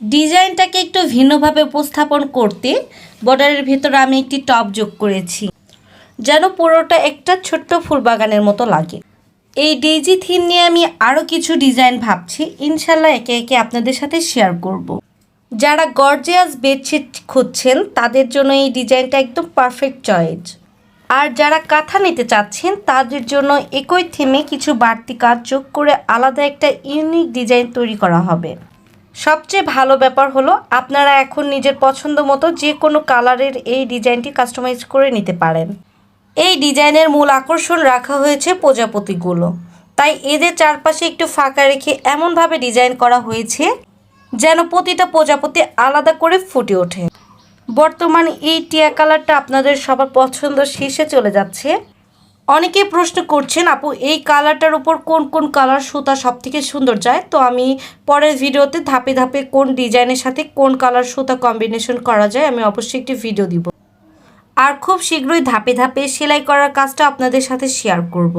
ডিজাইনটাকে একটু ভিন্নভাবে উপস্থাপন করতে বর্ডারের ভেতরে আমি একটি টপ যোগ করেছি, যেন পুরোটা একটা ছোট্ট ফুল বাগানের মতো লাগে। এই ডেইজি থিম নিয়ে আমি আরও কিছু ডিজাইন ভাবছি, ইনশাল্লাহ একে একে আপনাদের সাথে শেয়ার করব। যারা গর্জিয়াস বেডশিট খুঁজছেন তাদের জন্য এই ডিজাইনটা একদম পারফেক্ট চয়েস। আর যারা কাঁথা নিতে চাচ্ছেন তাদের জন্য একই থিমে কিছু বাড়তি কাজ যোগ করে আলাদা একটা ইউনিক ডিজাইন তৈরি করা হবে। সবচেয়ে ভালো ব্যাপার হলো আপনারা এখন নিজের পছন্দ মতো যে কোনো কালারের এই ডিজাইনটি কাস্টমাইজ করে নিতে পারেন। এই ডিজাইনের মূল আকর্ষণ রাখা হয়েছে প্রজাপতিগুলো, তাই এদের চারপাশে একটু ফাঁকা রেখে এমনভাবে ডিজাইন করা হয়েছে যেন প্রতিটা প্রজাপতি আলাদা করে ফুটে ওঠে। বর্তমানে এই টিয়া কালারটা আপনাদের সবার পছন্দ শীর্ষে চলে যাচ্ছে। অনেকেই প্রশ্ন করছেন, আপু এই কালারটার উপর কোন কোন কালার সুতা সবথেকে সুন্দর যায়। তো আমি পরের ভিডিওতে ধাপে ধাপে কোন ডিজাইনের সাথে কোন কালার সুতা কম্বিনেশন করা যায় আমি অবশ্যই একটি ভিডিও দিব। আর খুব শীঘ্রই ধাপে ধাপে সেলাই করার কাজটা আপনাদের সাথে শেয়ার করব।